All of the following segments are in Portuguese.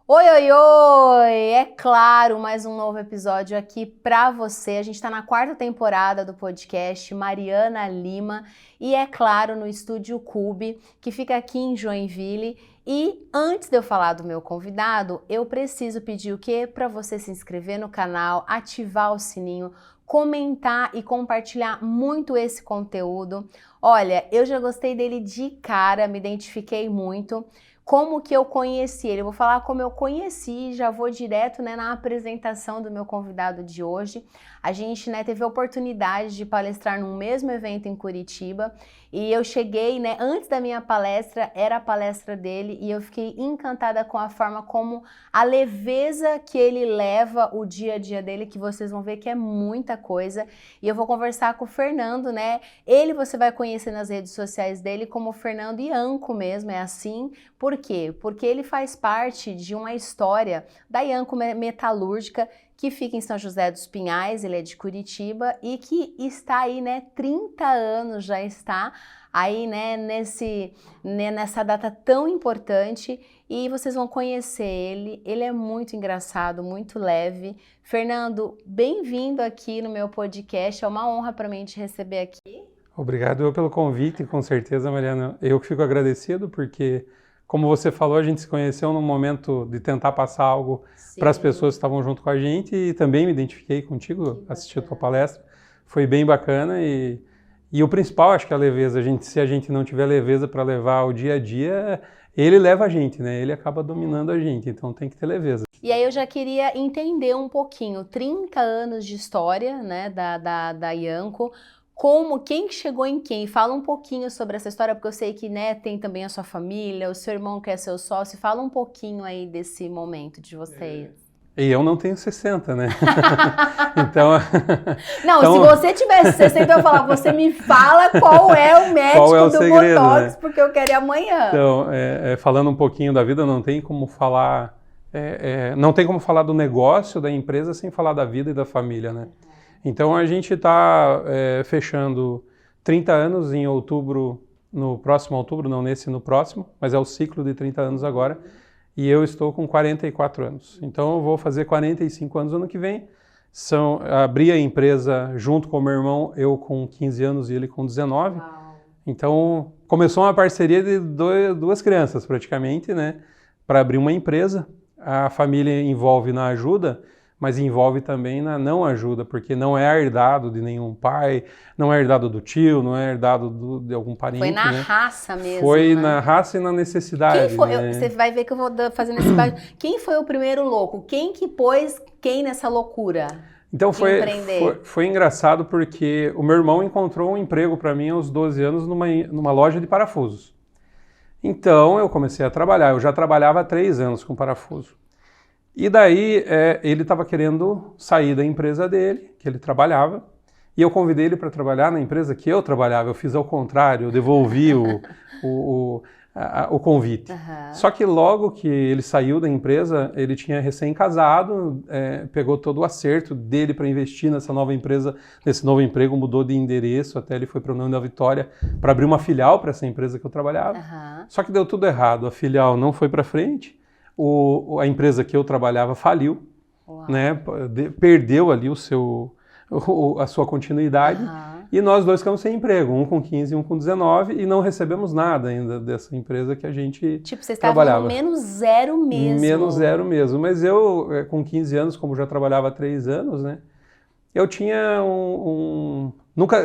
Oi, oi, oi! É claro, mais um novo episódio aqui pra você. A gente tá na quarta temporada do podcast Mariana Lima e é claro no Estúdio Cube, que fica aqui em Joinville. E antes de eu falar do meu convidado, eu preciso pedir o quê? Para você se inscrever no canal, ativar o sininho, comentar e compartilhar muito esse conteúdo. Olha, eu já gostei dele de cara, me identifiquei muito. Como que eu conheci ele? Eu vou falar como eu conheci, já vou direto, na apresentação do meu convidado de hoje. A gente, teve a oportunidade de palestrar num mesmo evento em Curitiba e eu cheguei, antes da minha palestra, era a palestra dele e eu fiquei encantada com a forma como a leveza que ele leva o dia a dia dele, que vocês vão ver que é muita coisa. E eu vou conversar com o Fernando, Ele você vai conhecer nas redes sociais dele como Fernando Ianco mesmo, é assim. Por quê? Porque ele faz parte de uma história da Ianco Metalúrgica, que fica em São José dos Pinhais, ele é de Curitiba e que está aí, 30 anos já está aí, nessa data tão importante e vocês vão conhecer ele é muito engraçado, muito leve. Fernando, bem-vindo aqui no meu podcast, é uma honra para mim te receber aqui. Obrigado pelo convite, com certeza, Mariana. Eu que fico agradecido porque, como você falou, a gente se conheceu num momento de tentar passar algo para as pessoas que estavam junto com a gente e também me identifiquei contigo, assisti a tua palestra. Foi bem bacana e o principal, acho que é a leveza. Se a gente não tiver leveza para levar o dia a dia, ele leva a gente, Ele acaba dominando a gente, então tem que ter leveza. E aí eu já queria entender um pouquinho, 30 anos de história, da Ianco. Quem chegou em quem? Fala um pouquinho sobre essa história, porque eu sei que, tem também a sua família, o seu irmão que é seu sócio. Fala um pouquinho aí desse momento de vocês. E eu não tenho 60, Então... Não, então, se você tivesse 60, eu ia falar, você me fala qual é o médico do segredo, Botox, porque eu quero ir amanhã. Então, falando um pouquinho da vida, não tem como falar... não tem como falar do negócio, da empresa, sem falar da vida e da família, Então, a gente está fechando 30 anos em outubro, no próximo outubro, não nesse, no próximo, mas é o ciclo de 30 anos agora, e eu estou com 44 anos. Então, eu vou fazer 45 anos ano que vem. Abri a empresa junto com o meu irmão, eu com 15 anos e ele com 19. Uau. Então, começou uma parceria de duas crianças, praticamente, para abrir uma empresa. A família envolve na ajuda, mas envolve também na não ajuda, porque não é herdado de nenhum pai, não é herdado do tio, não é herdado de algum parente. Foi na raça mesmo, Foi na raça e na necessidade. Quem foi, você vai ver que eu vou fazendo esse bairro. Quem foi o primeiro louco? Quem que pôs quem nessa loucura? Então foi engraçado porque o meu irmão encontrou um emprego para mim aos 12 anos numa loja de parafusos. Então eu comecei a trabalhar, eu já trabalhava há 3 anos com parafuso. E daí ele estava querendo sair da empresa dele, que ele trabalhava, e eu convidei ele para trabalhar na empresa que eu trabalhava. Eu fiz ao contrário, eu devolvi o convite. Uhum. Só que logo que ele saiu da empresa, ele tinha recém-casado, pegou todo o acerto dele para investir nessa nova empresa, nesse novo emprego, mudou de endereço, até ele foi para a União da Vitória para abrir uma filial para essa empresa que eu trabalhava. Uhum. Só que deu tudo errado, a filial não foi para frente. A empresa que eu trabalhava faliu, perdeu ali a sua continuidade, e nós dois ficamos sem emprego, um com 15 e um com 19, e não recebemos nada ainda dessa empresa que a gente vocês trabalhava. Estavam no menos zero mesmo. Menos zero mesmo, mas eu, com 15 anos, como já trabalhava há 3 anos, eu tinha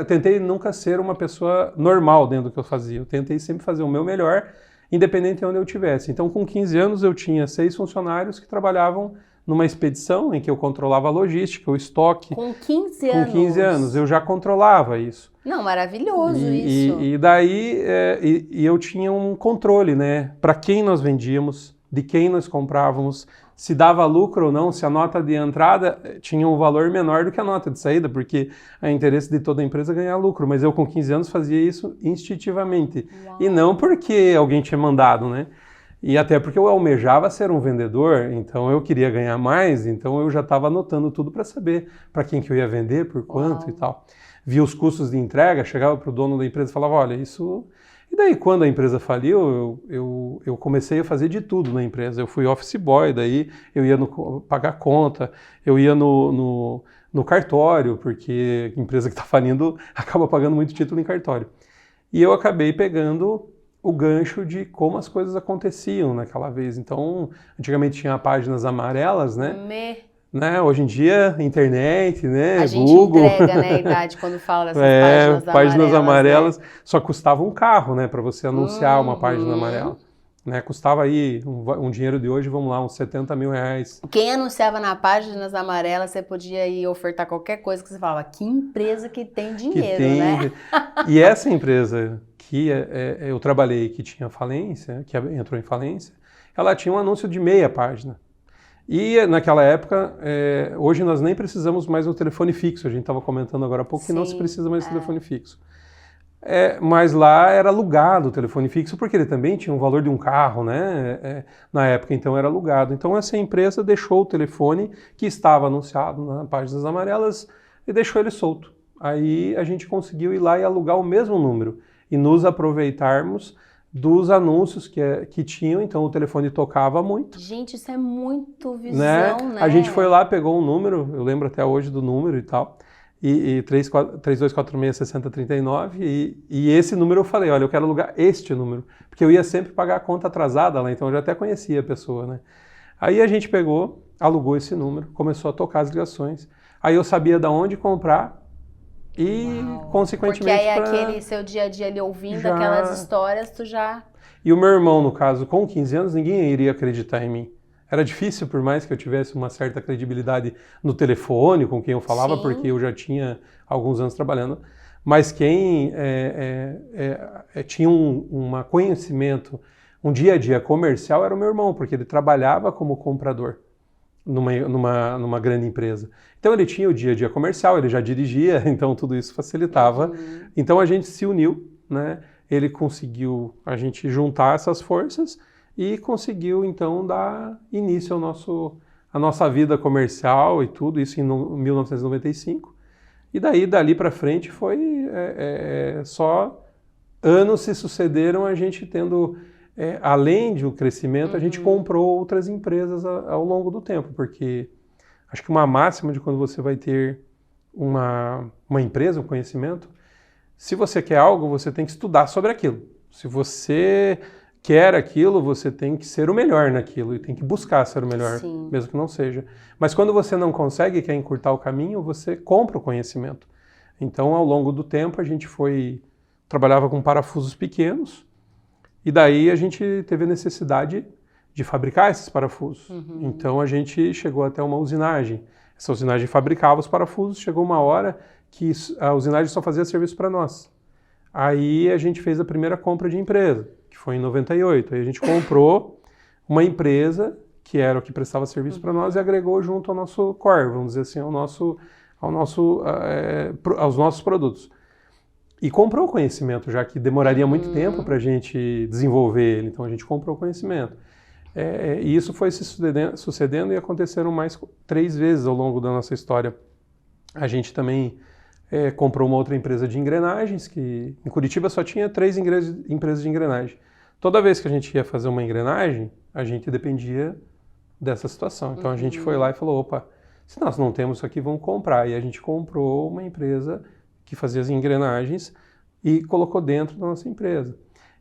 tentei nunca ser uma pessoa normal dentro do que eu fazia, eu tentei sempre fazer o meu melhor, independente de onde eu estivesse. Então, com 15 anos, eu tinha 6 funcionários que trabalhavam numa expedição em que eu controlava a logística, o estoque. Com 15 anos? Com 15 anos, eu já controlava isso. Não, maravilhoso isso. E daí, eu tinha um controle, para quem nós vendíamos, de quem nós comprávamos, se dava lucro ou não, se a nota de entrada tinha um valor menor do que a nota de saída, porque é interesse de toda a empresa ganhar lucro, mas eu com 15 anos fazia isso instintivamente. Uau. E não porque alguém tinha mandado, E até porque eu almejava ser um vendedor, então eu queria ganhar mais, então eu já estava anotando tudo para saber para quem que eu ia vender, por quanto. Uau. E tal. Via os custos de entrega, chegava para o dono da empresa e falava, olha, isso E daí, quando a empresa faliu, eu comecei a fazer de tudo na empresa. Eu fui office boy, daí eu ia pagar conta, eu ia no cartório, porque a empresa que está falindo acaba pagando muito título em cartório. E eu acabei pegando o gancho de como as coisas aconteciam naquela vez. Então, antigamente tinha páginas amarelas, né? Hoje em dia, internet, né? A gente Google. entrega, né, a idade quando fala dessas páginas amarelas, né? só custava um carro, né, para você anunciar uma página amarela. Né, custava aí um dinheiro de hoje, vamos lá, uns 70 mil reais. Quem anunciava na páginas amarelas, você podia ir ofertar qualquer coisa que você falava, que empresa que tem dinheiro, né? E essa empresa que eu trabalhei, que tinha falência, que entrou em falência, ela tinha um anúncio de meia página. E naquela época, hoje nós nem precisamos mais do telefone fixo, a gente estava comentando agora há pouco que não se precisa mais do telefone fixo. Mas lá era alugado o telefone fixo, porque ele também tinha um valor de um carro, né? Na época, então era alugado. Então essa empresa deixou o telefone que estava anunciado nas páginas amarelas e deixou ele solto. Aí a gente conseguiu ir lá e alugar o mesmo número e nos aproveitarmos dos anúncios que tinham, então o telefone tocava muito. Gente, isso é muito visão, né? A gente foi lá, pegou um número, eu lembro até hoje do número e tal, e 3246-6039, e esse número eu falei, olha, eu quero alugar este número, porque eu ia sempre pagar a conta atrasada lá, então eu já até conhecia a pessoa, né? Aí a gente pegou, alugou esse número, começou a tocar as ligações, aí eu sabia de onde comprar, e, consequentemente... Porque aí aquele seu dia a dia ali ouvindo aquelas histórias, tu já... E o meu irmão, no caso, com 15 anos, ninguém iria acreditar em mim. Era difícil, por mais que eu tivesse uma certa credibilidade no telefone, com quem eu falava, porque eu já tinha alguns anos trabalhando, mas quem tinha um conhecimento, um dia a dia comercial era o meu irmão, porque ele trabalhava como comprador numa grande empresa. Então ele tinha o dia a dia comercial, ele já dirigia, então tudo isso facilitava. Então a gente se uniu, né? Ele conseguiu a gente juntar essas forças e conseguiu então dar início à nossa vida comercial e tudo isso em 1995. E daí dali para frente foi só anos se sucederam a gente tendo além de um crescimento, a gente comprou outras empresas ao longo do tempo, porque acho que uma máxima de quando você vai ter uma empresa, um conhecimento, se você quer algo, você tem que estudar sobre aquilo. Se você quer aquilo, você tem que ser o melhor naquilo e tem que buscar ser o melhor, mesmo que não seja. Mas quando você não consegue e quer encurtar o caminho, você compra o conhecimento. Então, ao longo do tempo, a gente trabalhava com parafusos pequenos, e daí a gente teve a necessidade de fabricar esses parafusos. Então a gente chegou até uma usinagem. Essa usinagem fabricava os parafusos, chegou uma hora que a usinagem só fazia serviço para nós. Aí a gente fez a primeira compra de empresa, que foi em 98. Aí a gente comprou uma empresa que era o que prestava serviço para nós e agregou junto ao nosso core, vamos dizer assim, aos nossos produtos. E comprou o conhecimento, já que demoraria muito tempo para a gente desenvolver ele. Então a gente comprou o conhecimento. E isso foi se sucedendo e aconteceram mais 3 vezes ao longo da nossa história. A gente também comprou uma outra empresa de engrenagens, que em Curitiba só tinha 3 empresas de engrenagem. Toda vez que a gente ia fazer uma engrenagem, a gente dependia dessa situação. Então a gente foi lá e falou, opa, se nós não temos isso aqui, vamos comprar. E a gente comprou uma empresa que fazia as engrenagens e colocou dentro da nossa empresa.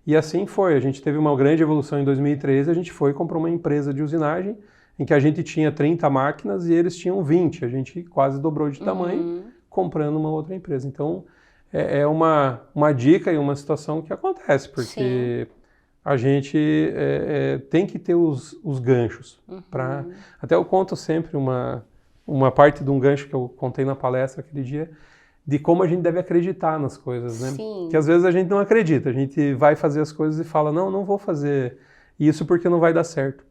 E assim foi, a gente teve uma grande evolução em 2013, a gente foi e comprou uma empresa de usinagem em que a gente tinha 30 máquinas e eles tinham 20, a gente quase dobrou de tamanho comprando uma outra empresa. Então é uma dica e uma situação que acontece, porque a gente tem que ter os ganchos. Até eu conto sempre uma parte de um gancho que eu contei na palestra aquele dia, de como a gente deve acreditar nas coisas, né? Que às vezes a gente não acredita, a gente vai fazer as coisas e fala, não vou fazer isso porque não vai dar certo.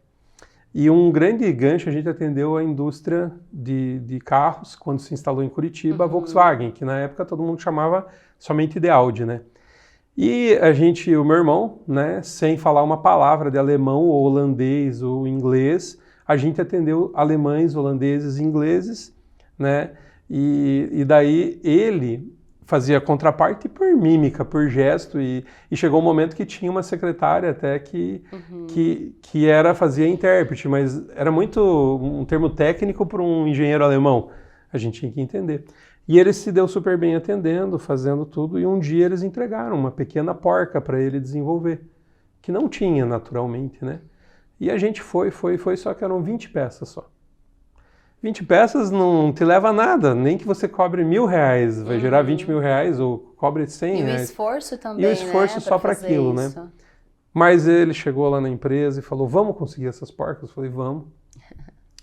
E um grande gancho, a gente atendeu a indústria de carros, quando se instalou em Curitiba, a Volkswagen, que na época todo mundo chamava somente de Audi, né? E o meu irmão, né, sem falar uma palavra de alemão ou holandês ou inglês, a gente atendeu alemães, holandeses e ingleses, né? E daí ele fazia contraparte por mímica, por gesto, e chegou um momento que tinha uma secretária até que fazia intérprete, mas era muito um termo técnico para um engenheiro alemão, a gente tinha que entender. E ele se deu super bem atendendo, fazendo tudo, e um dia eles entregaram uma pequena porca para ele desenvolver, que não tinha naturalmente, né? E a gente foi, só que eram 20 peças só. 20 peças não te leva a nada, nem que você cobre R$1.000, vai gerar R$20.000 ou cobre R$100. E o esforço também, e o esforço, né, só para aquilo, né? Mas ele chegou lá na empresa e falou, vamos conseguir essas porcas? Eu falei, vamos.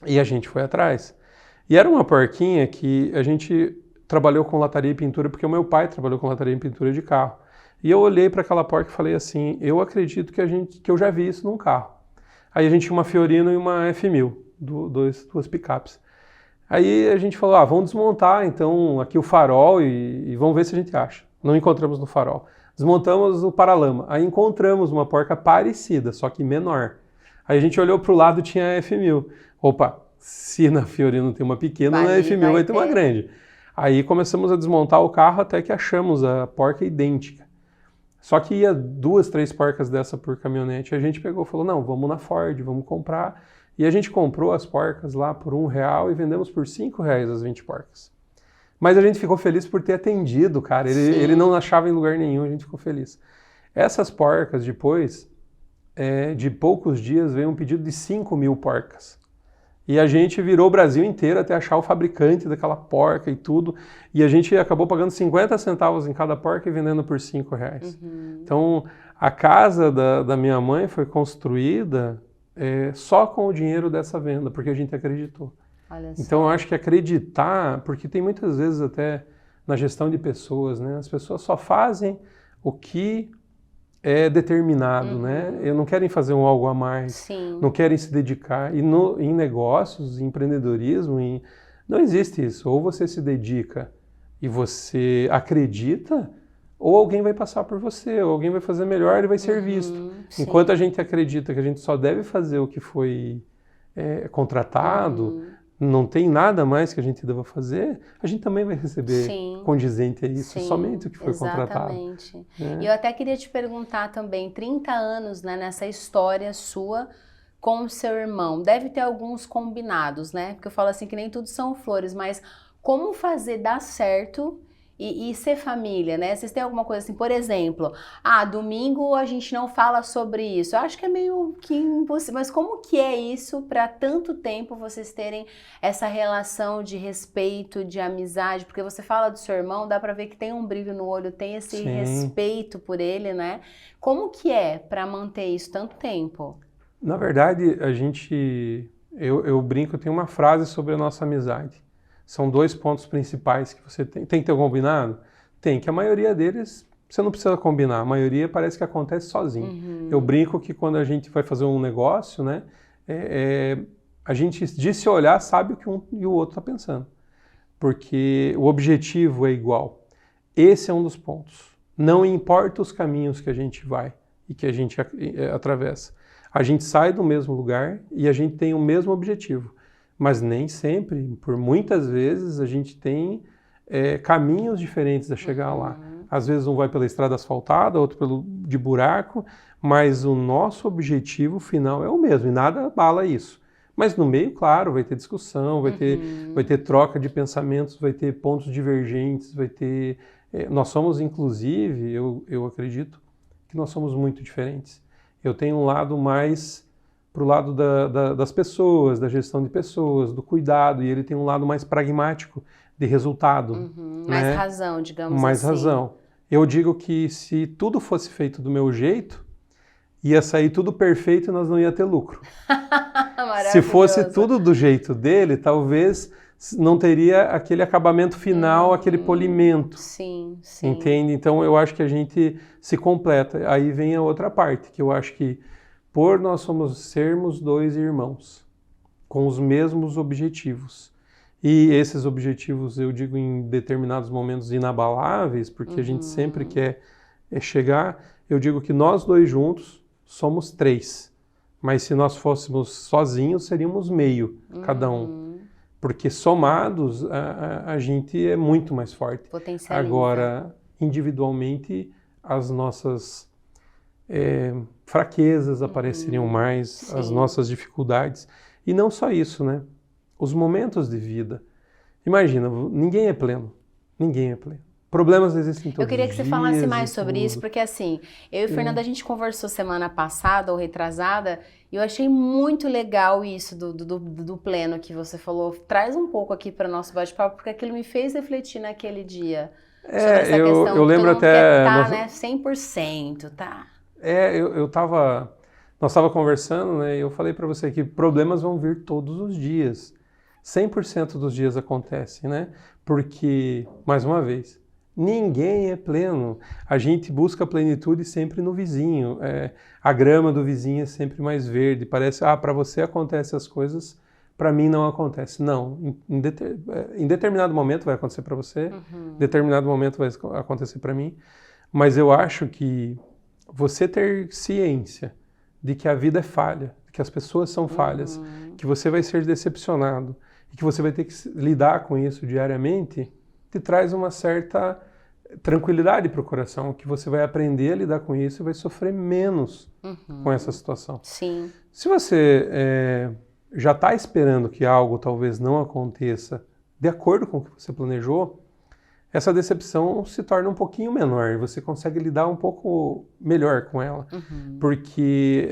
E a gente foi atrás. E era uma porquinha que a gente trabalhou com lataria e pintura, porque o meu pai trabalhou com lataria e pintura de carro. E eu olhei para aquela porca e falei assim, eu acredito que eu já vi isso num carro. Aí a gente tinha uma Fiorino e uma F1000, duas picapes. Aí a gente falou, vamos desmontar então aqui o farol e vamos ver se a gente acha. Não encontramos no farol. Desmontamos o paralama. Aí encontramos uma porca parecida, só que menor. Aí a gente olhou para o lado e tinha a F1000. Opa, se na Fiorino tem uma pequena, na F1000 vai ter uma grande. Aí começamos a desmontar o carro até que achamos a porca idêntica. Só que ia 2, 3 porcas dessa por caminhonete. A gente pegou e falou, não, vamos na Ford, vamos comprar. E a gente comprou as porcas lá por R$1 e vendemos por R$5 as 20 porcas. Mas a gente ficou feliz por ter atendido, cara. Ele não achava em lugar nenhum, a gente ficou feliz. Essas porcas, depois, de poucos dias, veio um pedido de 5.000 porcas. E a gente virou o Brasil inteiro até achar o fabricante daquela porca e tudo. E a gente acabou pagando 50 centavos em cada porca e vendendo por R$5. Então, a casa da minha mãe foi construída só com o dinheiro dessa venda, porque a gente acreditou. Então, eu acho que acreditar, porque tem muitas vezes até na gestão de pessoas, né? As pessoas só fazem o que é determinado, né? Eles não querem fazer um algo a mais, não querem se dedicar. E em negócios, em empreendedorismo, não existe isso. Ou você se dedica e você acredita, ou alguém vai passar por você, ou alguém vai fazer melhor e vai ser visto. Enquanto a gente acredita que a gente só deve fazer o que foi contratado, não tem nada mais que a gente deva fazer, a gente também vai receber condizente a isso, somente o que foi contratado. Exatamente. E eu até queria te perguntar também, 30 anos, né, nessa história sua com o seu irmão, deve ter alguns combinados, né? Porque eu falo assim que nem tudo são flores, mas como fazer dar certo e ser família, né? Vocês têm alguma coisa assim, por exemplo, domingo a gente não fala sobre isso. Eu acho que é meio que impossível, mas como que é isso para tanto tempo vocês terem essa relação de respeito, de amizade? Porque você fala do seu irmão, dá para ver que tem um brilho no olho, tem esse respeito por ele, né? Como que é para manter isso tanto tempo? Na verdade, eu brinco, eu tenho uma frase sobre a nossa amizade. São 2 pontos principais que você tem. Tem que ter um combinado? Tem, que a maioria deles você não precisa combinar. A maioria parece que acontece sozinho. Eu brinco que quando a gente vai fazer um negócio, né, a gente de se olhar sabe o que um e o outro está pensando. Porque o objetivo é igual. Esse é um dos pontos. Não importa os caminhos que a gente vai e que a gente atravessa. A gente sai do mesmo lugar e a gente tem o mesmo objetivo. Mas nem sempre, por muitas vezes, a gente tem caminhos diferentes a chegar lá. Às vezes um vai pela estrada asfaltada, outro de buraco, mas o nosso objetivo final é o mesmo, e nada abala isso. Mas no meio, claro, vai ter discussão, vai ter troca de pensamentos, vai ter pontos divergentes, vai ter... nós somos, inclusive, eu acredito que nós somos muito diferentes. Eu tenho um lado mais para o lado das pessoas, da gestão de pessoas, do cuidado, e ele tem um lado mais pragmático, de resultado. Né? Mais razão, digamos mais assim. Mais razão. Eu digo que se tudo fosse feito do meu jeito, ia sair tudo perfeito e nós não ia ter lucro. Se fosse tudo do jeito dele, talvez não teria aquele acabamento final, aquele polimento. Sim. Entende? Então eu acho que a gente se completa. Aí vem a outra parte, que eu acho que por nós sermos 2 irmãos, com os mesmos objetivos. E esses objetivos, eu digo em determinados momentos inabaláveis, porque a gente sempre quer chegar. Eu digo que nós 2 juntos somos 3. Mas se nós fôssemos sozinhos, seríamos meio, cada um. Porque somados, a gente é muito mais forte. Potencializa. Agora, individualmente, as nossas fraquezas apareceriam mais, Sim. as nossas dificuldades. E não só isso, né? Os momentos de vida. Imagina, ninguém é pleno. Ninguém é pleno. Problemas existem todos os dias. Eu queria que você falasse mais sobre tudo. isso, porque assim, eu e o Fernando, a gente conversou semana passada ou retrasada, e eu achei muito legal isso do pleno que você falou. Traz um pouco aqui para o nosso bate-papo, porque aquilo me fez refletir naquele dia. Sobre essa questão eu lembro que todo mundo até... quer tá, né, 100%, tá? Nós estava conversando, né, e eu falei para você que problemas vão vir todos os dias. 100% dos dias acontece, né? Porque, mais uma vez, ninguém é pleno. A gente busca plenitude sempre no vizinho. A grama do vizinho é sempre mais verde. Parece, para você acontecem as coisas, para mim não acontece. Não, em determinado momento vai acontecer para você, em determinado momento vai acontecer para mim. Mas eu acho que você ter ciência de que a vida é falha, que as pessoas são falhas, que você vai ser decepcionado e que você vai ter que lidar com isso diariamente, te traz uma certa tranquilidade para o coração, que você vai aprender a lidar com isso e vai sofrer menos com essa situação. Sim. Se você já está esperando que algo talvez não aconteça de acordo com o que você planejou, essa decepção se torna um pouquinho menor, você consegue lidar um pouco melhor com ela, porque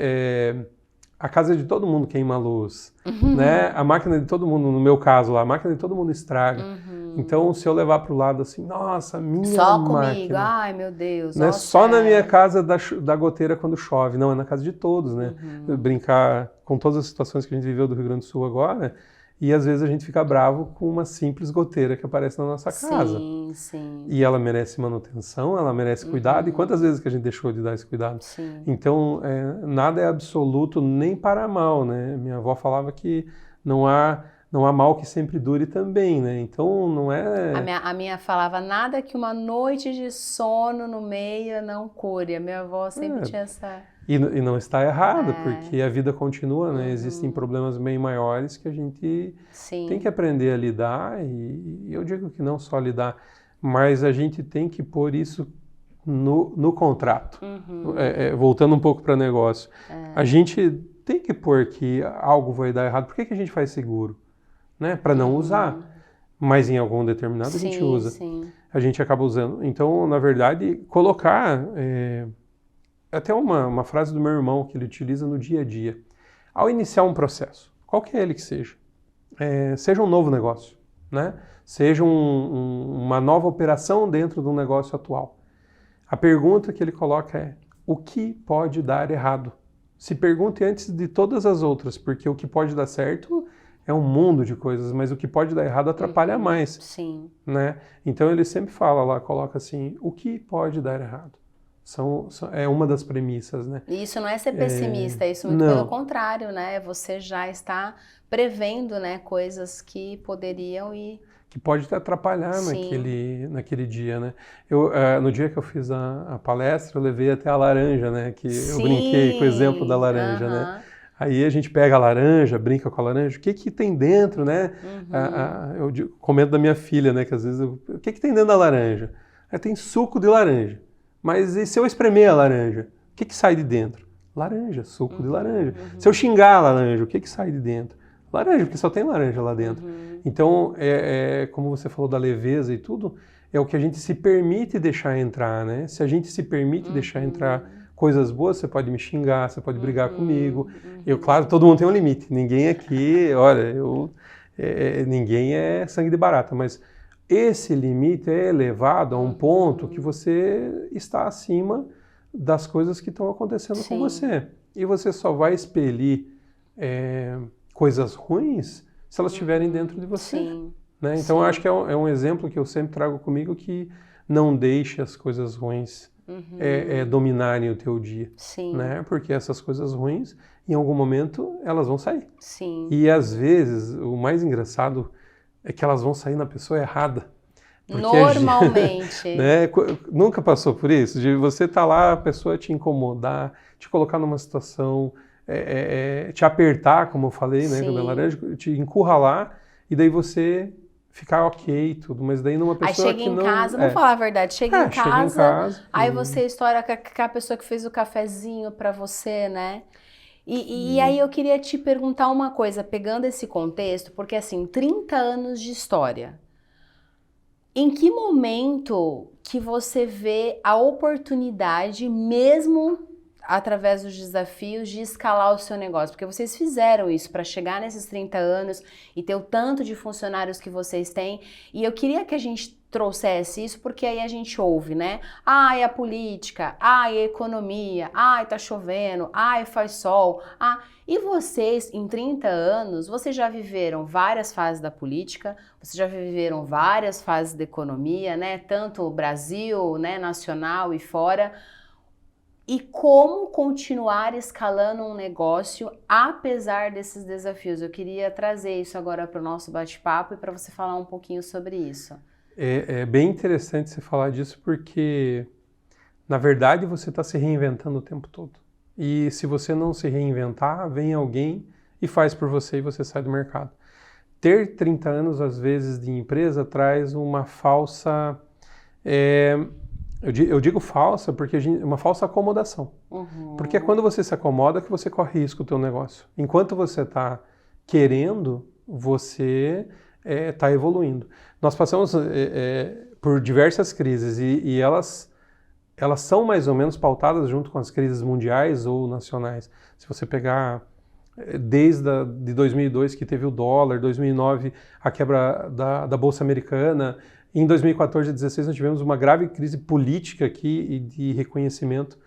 a casa de todo mundo queima a luz, né? A máquina de todo mundo, no meu caso lá, a máquina de todo mundo estraga. Então, se eu levar para o lado assim, nossa, minha só máquina... comigo, ai meu Deus. Não é só na minha casa da goteira quando chove, não, é na casa de todos, né? Brincar com todas as situações que a gente viveu do Rio Grande do Sul agora, e às vezes a gente fica bravo com uma simples goteira que aparece na nossa casa. Sim, sim. E ela merece manutenção, ela merece cuidado, e quantas vezes que a gente deixou de dar esse cuidado? Sim. Então, nada é absoluto nem para mal, né? Minha avó falava que não há mal que sempre dure também, né? Então, não é... A minha falava, nada que uma noite de sono no meio não cure. A minha avó sempre tinha essa... E não está errado, porque a vida continua, né? Existem problemas bem maiores que a gente tem que aprender a lidar, e eu digo que não só lidar, mas a gente tem que pôr isso no contrato. Voltando um pouco para o negócio. A gente tem que pôr que algo vai dar errado. Por que a gente faz seguro? Né? Para não usar. Mas em algum determinado a gente usa. Sim. A gente acaba usando. Então, na verdade, colocar... Até uma frase do meu irmão que ele utiliza no dia a dia. Ao iniciar um processo, qualquer ele que seja, seja um novo negócio, né? Seja uma nova operação dentro do negócio atual. A pergunta que ele coloca é: o que pode dar errado? Se pergunte antes de todas as outras, porque o que pode dar certo é um mundo de coisas, mas o que pode dar errado atrapalha mais. Sim. Né? Então ele sempre fala lá, coloca assim, o que pode dar errado? É uma das premissas, né? E isso não é ser pessimista, isso muito pelo contrário, né? Você já está prevendo, né, coisas que poderiam e... Que pode te atrapalhar naquele dia, né? No dia que eu fiz a palestra, eu levei até a laranja, né? Que eu brinquei com o exemplo da laranja, né? Aí a gente pega a laranja, brinca com a laranja, o que tem dentro, né? Eu comento da minha filha, né? Que às vezes, o que tem dentro da laranja? Tem suco de laranja. Mas e se eu espremer a laranja? O que sai de dentro? Laranja, suco de laranja. Se eu xingar a laranja, o que sai de dentro? Laranja, porque só tem laranja lá dentro. Então, como você falou da leveza e tudo, é o que a gente se permite deixar entrar, né? Se a gente se permite deixar entrar coisas boas, você pode me xingar, você pode brigar comigo. Claro, todo mundo tem um limite. Ninguém aqui, olha, ninguém é sangue de barata, mas esse limite é elevado a um ponto que você está acima das coisas que estão acontecendo com você. E você só vai expelir coisas ruins se elas estiverem dentro de você. Né? Então, eu acho que é um exemplo que eu sempre trago comigo, que não deixe as coisas ruins dominarem o teu dia. Né? Porque essas coisas ruins, em algum momento, elas vão sair. E, às vezes, o mais engraçado é que elas vão sair na pessoa errada. Normalmente. Né? Nunca passou por isso? De você estar lá, a pessoa te incomodar, te colocar numa situação, te apertar, como eu falei, né, com a laranja, te encurralar, e daí você ficar ok e tudo, mas daí numa pessoa aí chega que em não... casa, vamos falar a verdade, chega em casa, aí e- você estoura com a pessoa que fez o cafezinho pra você, né? E aí eu queria te perguntar uma coisa, pegando esse contexto, porque assim, 30 anos de história. Em que momento que você vê a oportunidade, mesmo através dos desafios, de escalar o seu negócio? Porque vocês fizeram isso para chegar nesses 30 anos e ter o tanto de funcionários que vocês têm. E eu queria que a gente trouxesse isso, porque aí a gente ouve, né? Ai, a política, ai, a economia, ai, tá chovendo, ai, faz sol. Ah, e vocês, em 30 anos, vocês já viveram várias fases da política, vocês já viveram várias fases da economia, né? Tanto o Brasil, né, nacional e fora. E como continuar escalando um negócio apesar desses desafios? Eu queria trazer isso agora para o nosso bate-papo e para você falar um pouquinho sobre isso. É bem interessante você falar disso porque, na verdade, você está se reinventando o tempo todo. E se você não se reinventar, vem alguém e faz por você e você sai do mercado. Ter 30 anos, às vezes, de empresa traz uma falsa... Eu digo falsa porque uma falsa acomodação. Porque é quando você se acomoda que você corre risco do teu negócio. Enquanto você está querendo, você está evoluindo. Nós passamos por diversas crises e elas são mais ou menos pautadas junto com as crises mundiais ou nacionais. Se você pegar desde de 2002 que teve o dólar, 2009 a quebra da Bolsa Americana, em 2014 e 2016 nós tivemos uma grave crise política aqui e de reconhecimento.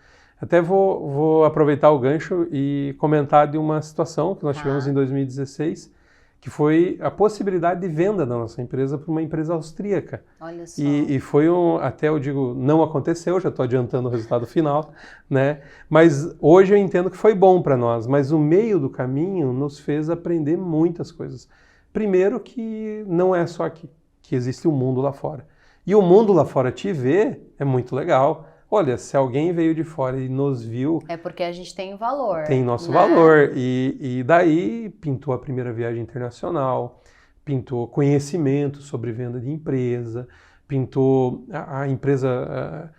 Até vou aproveitar o gancho e comentar de uma situação que nós tivemos em 2016, que foi a possibilidade de venda da nossa empresa para uma empresa austríaca. Olha só. E foi até eu digo, não aconteceu, já estou adiantando o resultado final, né? Mas hoje eu entendo que foi bom para nós, mas o meio do caminho nos fez aprender muitas coisas. Primeiro que não é só aqui, que existe um mundo lá fora. E o mundo lá fora te vê é muito legal. Olha, se alguém veio de fora e nos viu... É porque a gente tem valor. Tem nosso né? valor. E daí pintou a primeira viagem internacional, pintou conhecimento sobre venda de empresa, pintou a empresa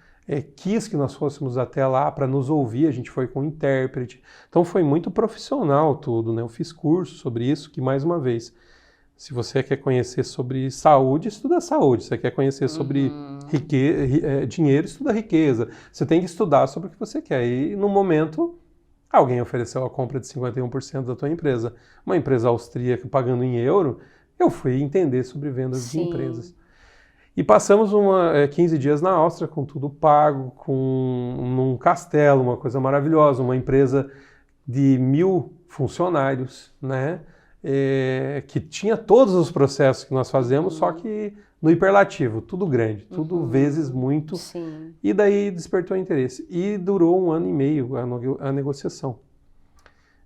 quis que nós fôssemos até lá para nos ouvir, a gente foi com intérprete. Então foi muito profissional tudo, né? Eu fiz curso sobre isso, que mais uma vez... Se você quer conhecer sobre saúde, estuda saúde. Se você quer conhecer sobre dinheiro, estuda riqueza. Você tem que estudar sobre o que você quer. E, no momento, alguém ofereceu a compra de 51% da tua empresa. Uma empresa austríaca pagando em euro, eu fui entender sobre vendas de empresas. E passamos 15 dias na Áustria com tudo pago, num castelo, uma coisa maravilhosa, uma empresa de 1.000 funcionários, né? Que tinha todos os processos que nós fazemos, só que no hiperlativo, tudo grande, tudo vezes muito. Sim. E daí despertou interesse. E durou 1 ano e meio a negociação.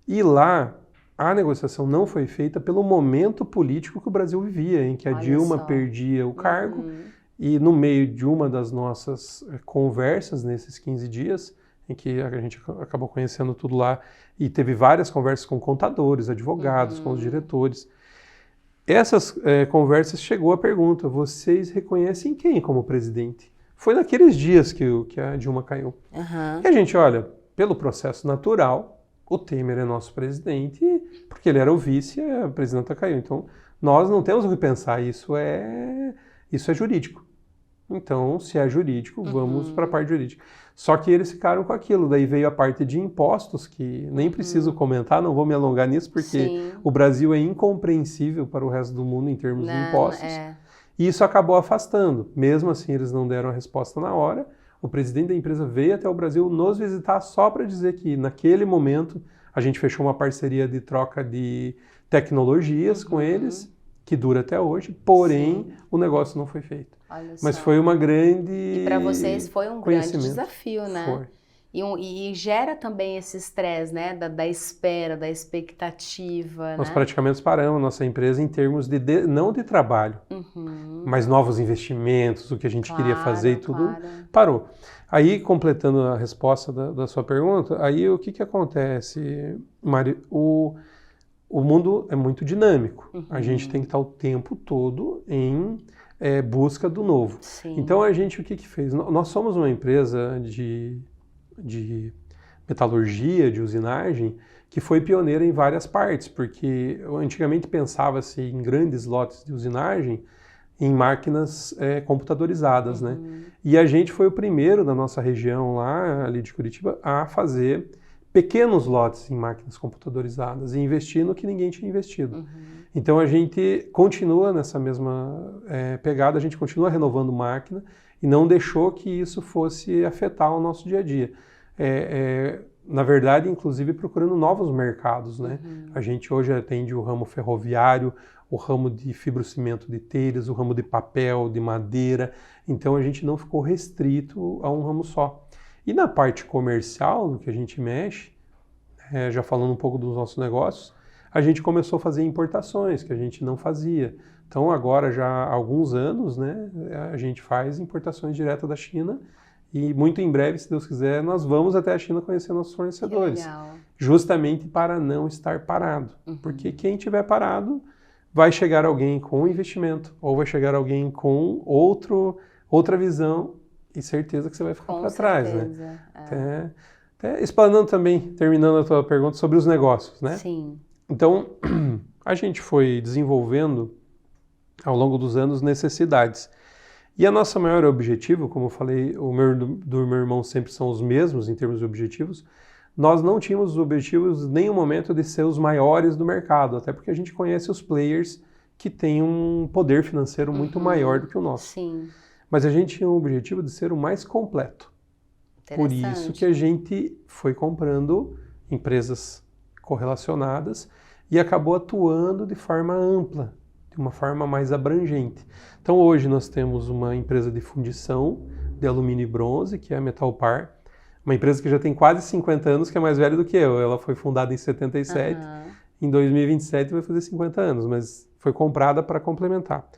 E lá, a negociação não foi feita pelo momento político que o Brasil vivia, em que a Dilma perdia o cargo. E no meio de uma das nossas conversas, nesses 15 dias, em que a gente acabou conhecendo tudo lá, e teve várias conversas com contadores, advogados, com os diretores. Essas conversas chegou a pergunta, vocês reconhecem quem como presidente? Foi naqueles dias que a Dilma caiu. E a gente olha, pelo processo natural, o Temer é nosso presidente, porque ele era o vice e a presidenta caiu. Então, nós não temos o que pensar, isso é jurídico. Então, se é jurídico, vamos para a parte jurídica. Só que eles ficaram com aquilo. Daí veio a parte de impostos, que nem preciso comentar, não vou me alongar nisso, porque o Brasil é incompreensível para o resto do mundo em termos de impostos. E isso acabou afastando. Mesmo assim, eles não deram a resposta na hora. O presidente da empresa veio até o Brasil nos visitar só para dizer que, naquele momento, a gente fechou uma parceria de troca de tecnologias com eles, que dura até hoje, porém, o negócio não foi feito. Mas foi uma grande... E para vocês foi um grande desafio, né? Foi. E gera também esse estresse, né? Da espera, da expectativa, Nós né? praticamente paramos nossa empresa em termos não de trabalho, mas novos investimentos, o que a gente queria fazer e tudo parou. Aí, completando a resposta da sua pergunta, aí o que acontece, Mari? O o mundo é muito dinâmico. A gente tem que estar o tempo todo em busca do novo. Sim. Então a gente, o que fez? Nós somos uma empresa de metalurgia, de usinagem, que foi pioneira em várias partes, porque antigamente pensava-se em grandes lotes de usinagem em máquinas computadorizadas, né? E a gente foi o primeiro da nossa região lá, ali de Curitiba, a fazer pequenos lotes em máquinas computadorizadas e investir no que ninguém tinha investido. Então a gente continua nessa mesma pegada, a gente continua renovando máquina e não deixou que isso fosse afetar o nosso dia a dia. Na verdade, inclusive procurando novos mercados, né? A gente hoje atende o ramo ferroviário, o ramo de fibrocimento de telhas, o ramo de papel, de madeira. Então a gente não ficou restrito a um ramo só. E na parte comercial, no que a gente mexe, já falando um pouco dos nossos negócios, a gente começou a fazer importações, que a gente não fazia. Então agora já há alguns anos, né, a gente faz importações diretas da China e muito em breve, se Deus quiser, nós vamos até a China conhecer nossos fornecedores. Que legal. Justamente para não estar parado. Porque quem estiver parado, vai chegar alguém com investimento ou vai chegar alguém com outra visão e certeza que você vai ficar para trás, né? Até explanando também, terminando a tua pergunta sobre os negócios, né? Sim. Então, a gente foi desenvolvendo ao longo dos anos necessidades. E a nossa maior objetivo, como eu falei, o meu do meu irmão sempre são os mesmos em termos de objetivos, nós não tínhamos os objetivos em nenhum momento de ser os maiores do mercado, até porque a gente conhece os players que têm um poder financeiro muito maior do que o nosso. Sim. Mas a gente tinha o objetivo de ser o mais completo. Por isso que a gente foi comprando empresas correlacionadas e acabou atuando de forma ampla, de uma forma mais abrangente. Então hoje nós temos uma empresa de fundição de alumínio e bronze, que é a Metalpar, uma empresa que já tem quase 50 anos, que é mais velha do que eu. Ela foi fundada em 77, em 2027 vai fazer 50 anos, mas foi comprada para complementar.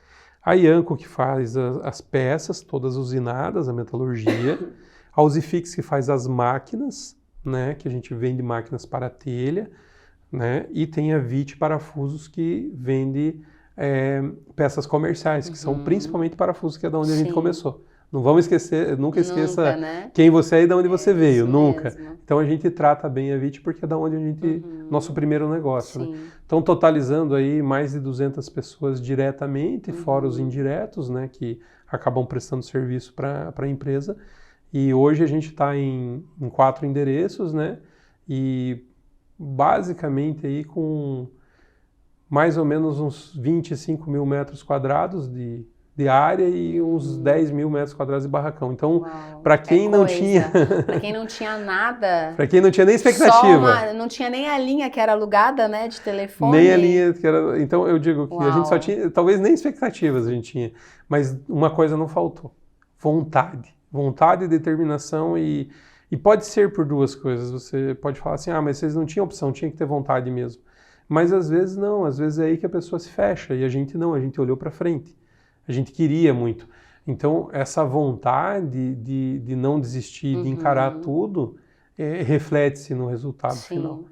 A Ianco, que faz as peças, todas usinadas, a metalurgia. A Usifix, que faz as máquinas, né, que a gente vende máquinas para telha, né, e tem a VIT Parafusos, que vende peças comerciais, que são principalmente parafusos, que é da onde a gente começou. Não vamos esquecer, nunca esqueça né? Quem você é e de onde você veio, isso nunca. Mesmo. Então a gente trata bem a VIT porque é da onde a gente, nosso primeiro negócio, né? Então totalizando aí mais de 200 pessoas diretamente, fora os indiretos, né, que acabam prestando serviço para a empresa. E hoje a gente está em 4 endereços, né? E basicamente aí com mais ou menos uns 25 mil metros quadrados de área e uns 10 mil metros quadrados de barracão. Então, para quem não tinha... Para quem não tinha nada... Para quem não tinha nem expectativa. Não tinha nem a linha que era alugada, né, de telefone. Nem a linha que era... Então, eu digo que a gente só tinha... Talvez nem expectativas a gente tinha. Mas uma coisa não faltou. Vontade. Vontade, determinação e pode ser por duas coisas. Você pode falar assim, mas vocês não tinham opção, tinha que ter vontade mesmo. Mas às vezes não, às vezes é aí que a pessoa se fecha e a gente não, a gente olhou para frente. A gente queria muito. Então, essa vontade de não desistir, de encarar tudo, reflete-se no resultado final.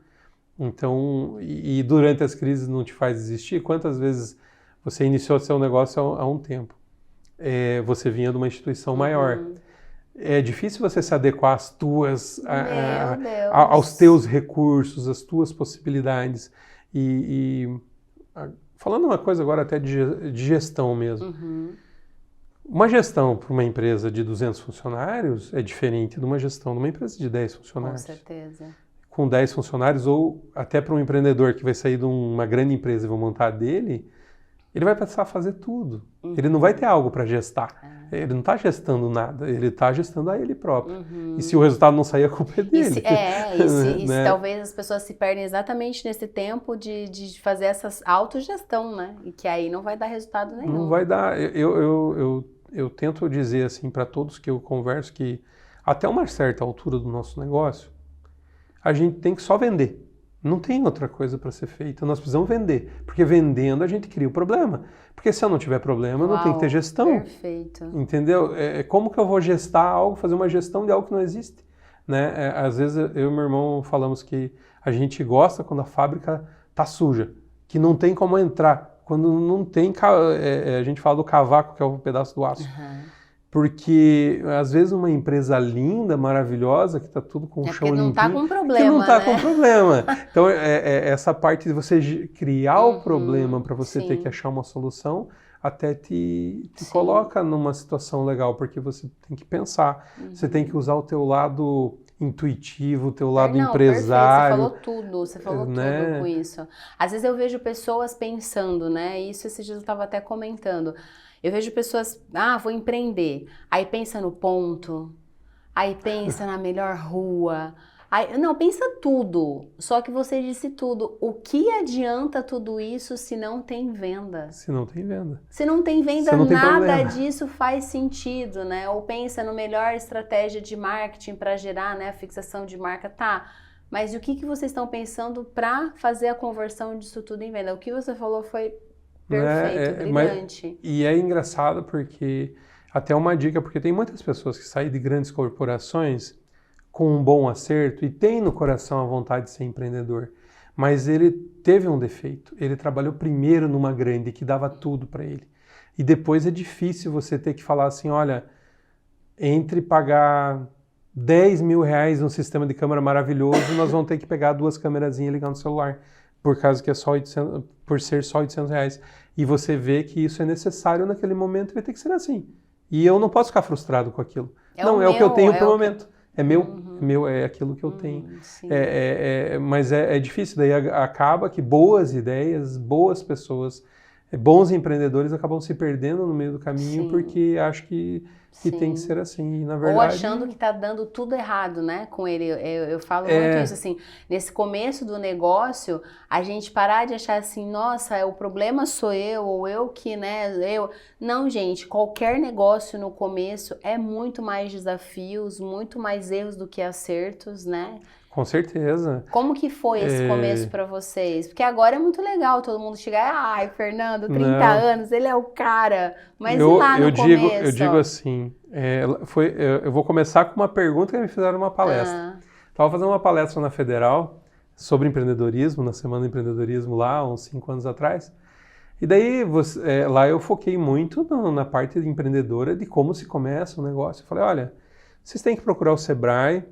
Então, e durante as crises não te faz desistir? Quantas vezes você iniciou seu negócio há um tempo? Você vinha de uma instituição maior. É difícil você se adequar às tuas, aos teus recursos, às tuas possibilidades. Falando uma coisa agora até de gestão mesmo. Uma gestão para uma empresa de 200 funcionários é diferente de uma gestão de uma empresa de 10 funcionários. Com certeza. Com 10 funcionários ou até para um empreendedor que vai sair de uma grande empresa e vai montar dele, ele vai passar a fazer tudo. Ele não vai ter algo para gestar. Ele não está gestando nada, ele está gestando a ele próprio. E se o resultado não sair, a culpa é dele. E se talvez as pessoas se perdem exatamente nesse tempo de fazer essa autogestão, né? E que aí não vai dar resultado nenhum. Não vai dar. Eu tento dizer assim para todos que eu converso que até uma certa altura do nosso negócio, a gente tem que só vender. Não tem outra coisa para ser feita, nós precisamos vender, porque vendendo a gente cria o problema. Porque se eu não tiver problema, não tem que ter gestão. Perfeito. Entendeu? Como que eu vou gestar algo, fazer uma gestão de algo que não existe? Né? Às vezes eu e meu irmão falamos que a gente gosta quando a fábrica tá suja, que não tem como entrar. Quando não tem, a gente fala do cavaco, que é o pedaço do aço. Porque, às vezes, uma empresa linda, maravilhosa, que está tudo com o chão limpinho... não está com problema, que não está né? com problema. Então, essa parte de você criar o problema para você ter que achar uma solução, até te coloca numa situação legal, porque você tem que pensar. Você tem que usar o teu lado intuitivo, o teu lado empresário. Perfeito. Você falou tudo com isso. Às vezes eu vejo pessoas pensando, né? Isso esses dias eu estava até comentando. Eu vejo pessoas, vou empreender. Aí pensa no ponto, aí pensa na melhor rua. Aí, não, pensa tudo. Só que você disse tudo. O que adianta tudo isso se não tem venda? Se não tem venda. Se não tem venda, não tem nada problema. disso faz sentido, né? Ou pensa no melhor estratégia de marketing para gerar, né, a fixação de marca. Tá, mas o que vocês estão pensando para fazer a conversão disso tudo em venda? O que você falou foi... perfeito, brilhante. E é engraçado porque, até uma dica, porque tem muitas pessoas que saem de grandes corporações com um bom acerto e tem no coração a vontade de ser empreendedor, mas ele teve um defeito. Ele trabalhou primeiro numa grande que dava tudo para ele. E depois é difícil você ter que falar assim, olha, entre pagar 10 mil reais num sistema de câmera maravilhoso, nós vamos ter que pegar 2 câmerazinhas e ligar no celular. Por causa que é só 800, por ser só 800 reais. E você vê que isso é necessário naquele momento e vai ter que ser assim. E eu não posso ficar frustrado com aquilo. É o que eu tenho pro momento. É meu, é aquilo que eu tenho. Mas é difícil, daí acaba que boas ideias, boas pessoas, bons empreendedores acabam se perdendo no meio do caminho porque acho que tem que ser assim, e, na verdade... Ou achando que tá dando tudo errado, né, com ele. Eu falo muito isso, assim, nesse começo do negócio, a gente parar de achar assim, nossa, o problema sou eu, ou eu que, né, eu... Não, gente, qualquer negócio no começo é muito mais desafios, muito mais erros do que acertos, né? Com certeza. Como que foi esse começo para vocês? Porque agora é muito legal todo mundo chegar, ai, Fernando, 30 anos, ele é o cara. Mas e lá no começo? Eu digo assim, eu vou começar com uma pergunta que me fizeram numa palestra. Estava fazendo uma palestra na Federal sobre empreendedorismo, na Semana do Empreendedorismo lá, uns 5 anos atrás. E daí, lá eu foquei muito na parte de empreendedora, de como se começa o negócio. Eu falei, olha, vocês têm que procurar o Sebrae,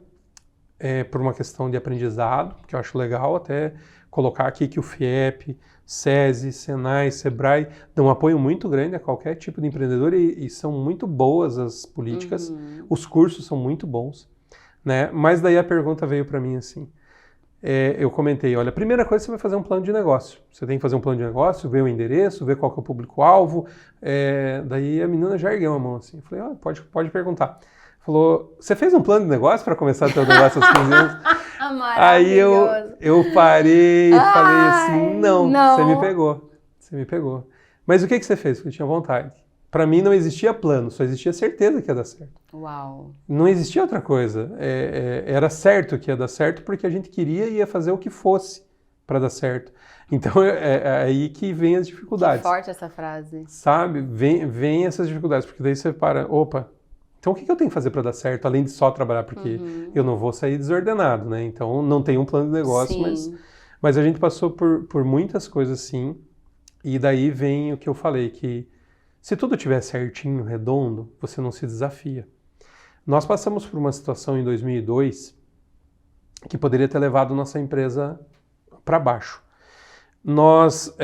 por uma questão de aprendizado, que eu acho legal até colocar aqui que o FIEP, SESI, Senai, Sebrae dão um apoio muito grande a qualquer tipo de empreendedor e são muito boas as políticas, os cursos são muito bons, né? Mas daí a pergunta veio para mim assim, eu comentei, olha, a primeira coisa você vai fazer um plano de negócio, você tem que fazer um plano de negócio, ver o endereço, ver qual que é o público-alvo, daí a menina já ergueu a mão assim, eu falei, pode perguntar. Falou, você fez um plano de negócio para começar o teu negócio aos 15 anos? Aí eu parei e falei assim, não, você me pegou. Mas o que você fez? Eu tinha vontade. Para mim não existia plano, só existia certeza que ia dar certo. Uau! Não existia outra coisa. Era certo que ia dar certo porque a gente queria e ia fazer o que fosse para dar certo. Então é aí que vem as dificuldades. Que forte essa frase. Sabe? Vem essas dificuldades, porque daí você para, opa, então o que eu tenho que fazer para dar certo, além de só trabalhar? Porque eu não vou sair desordenado, né? Então não tem um plano de negócio, mas a gente passou por muitas coisas assim, e daí vem o que eu falei, que se tudo estiver certinho, redondo, você não se desafia. Nós passamos por uma situação em 2002 que poderia ter levado nossa empresa para baixo. Nós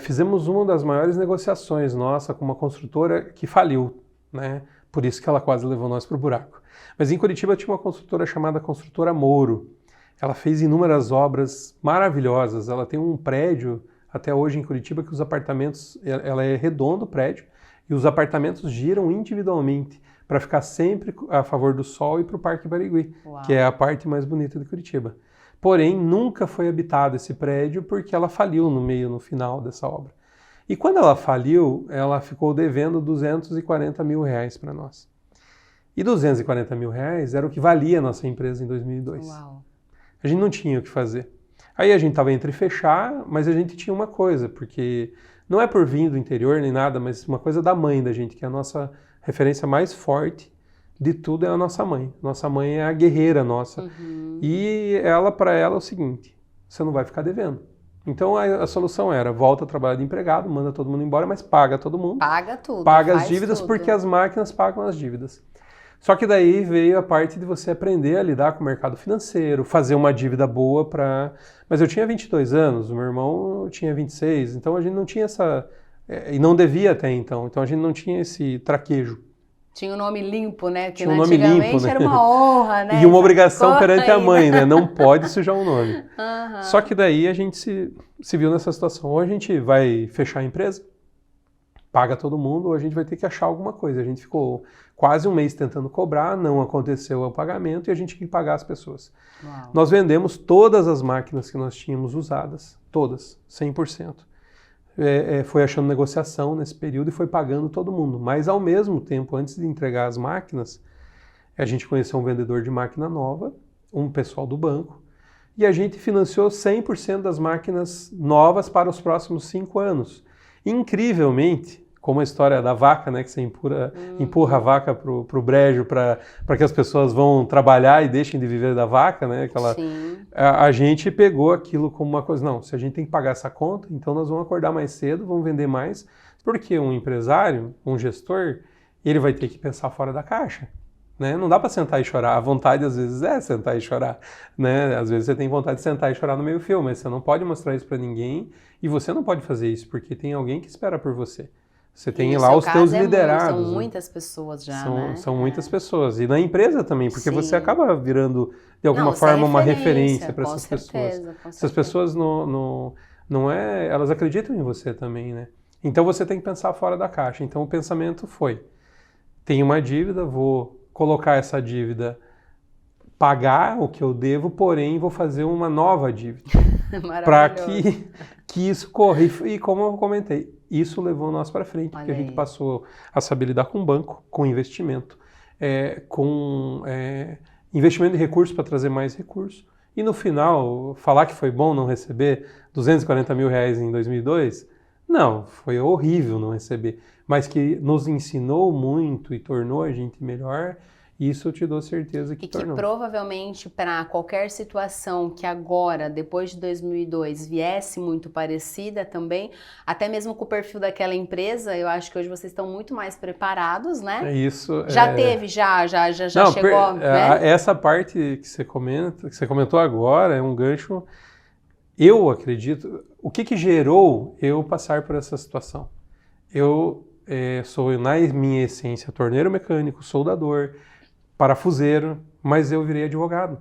fizemos uma das maiores negociações nossa com uma construtora que faliu, né? Por isso que ela quase levou nós para o buraco. Mas em Curitiba tinha uma construtora chamada Construtora Moro. Ela fez inúmeras obras maravilhosas. Ela tem um prédio até hoje em Curitiba que os apartamentos, ela é redondo o prédio, e os apartamentos giram individualmente para ficar sempre a favor do sol e para o Parque Barigui, que é a parte mais bonita de Curitiba. Porém, nunca foi habitado esse prédio porque ela faliu no final dessa obra. E quando ela faliu, ela ficou devendo 240 mil reais para nós. E 240 mil reais era o que valia a nossa empresa em 2002. Uau. A gente não tinha o que fazer. Aí a gente estava entre fechar, mas a gente tinha uma coisa, porque não é por vir do interior nem nada, mas uma coisa da mãe da gente, que é a nossa referência mais forte de tudo é a nossa mãe. Nossa mãe é a guerreira nossa. E para ela é o seguinte, você não vai ficar devendo. Então a solução era, volta a trabalhar de empregado, manda todo mundo embora, mas paga todo mundo. Paga tudo. Paga as dívidas porque as máquinas pagam as dívidas. Só que daí veio a parte de você aprender a lidar com o mercado financeiro, fazer uma dívida boa para... Mas eu tinha 22 anos, o meu irmão tinha 26, então a gente não tinha essa... E não devia até então a gente não tinha esse traquejo. Tinha um nome limpo, né? Porque tinha um nome limpo, né? Era uma honra, né? E uma obrigação perante a mãe, né? Não pode sujar o nome. Uhum. Só que daí a gente se viu nessa situação. Ou a gente vai fechar a empresa, paga todo mundo, ou a gente vai ter que achar alguma coisa. A gente ficou quase um mês tentando cobrar, não aconteceu o pagamento e a gente tinha que pagar as pessoas. Uau. Nós vendemos todas as máquinas que nós tínhamos usadas, todas, 100%. Foi achando negociação nesse período e foi pagando todo mundo. Mas ao mesmo tempo, antes de entregar as máquinas, a gente conheceu um vendedor de máquina nova, um pessoal do banco, e a gente financiou 100% das máquinas novas para os próximos 5 anos. Incrivelmente, como a história da vaca, né, que você empurra a vaca para o brejo para que as pessoas vão trabalhar e deixem de viver da vaca, né, a gente pegou aquilo como uma coisa, não, se a gente tem que pagar essa conta, então nós vamos acordar mais cedo, vamos vender mais, porque um empresário, um gestor, ele vai ter que pensar fora da caixa. Né? Não dá para sentar e chorar. A vontade, às vezes, é sentar e chorar. Né? Às vezes você tem vontade de sentar e chorar no meio do filme, mas você não pode mostrar isso para ninguém e você não pode fazer isso, porque tem alguém que espera por você. Você tem lá os teus liderados. São muitas pessoas já, né? São muitas pessoas. E na empresa também, porque você acaba virando, de alguma forma, uma referência para essas pessoas. Essas pessoas não é... Elas acreditam em você também, né? Então você tem que pensar fora da caixa. Então o pensamento foi, tenho uma dívida, vou colocar essa dívida, pagar o que eu devo, porém vou fazer uma nova dívida. Para que isso corra. E como eu comentei, isso levou nós para frente, porque a gente passou a saber lidar com banco, com investimento, com investimento de recursos para trazer mais recursos. E no final, falar que foi bom não receber R$240 mil em 2002, não, foi horrível não receber. Mas que nos ensinou muito e tornou a gente melhor, isso eu te dou certeza que tornou. E que provavelmente para qualquer situação que agora, depois de 2002, viesse muito parecida também, até mesmo com o perfil daquela empresa, eu acho que hoje vocês estão muito mais preparados, né? Isso. Já teve, já não, chegou, né? Essa parte que você comentou agora é um gancho, eu acredito, o que gerou eu passar por essa situação? Eu sou, na minha essência, torneiro mecânico, soldador, parafuseiro, mas eu virei advogado.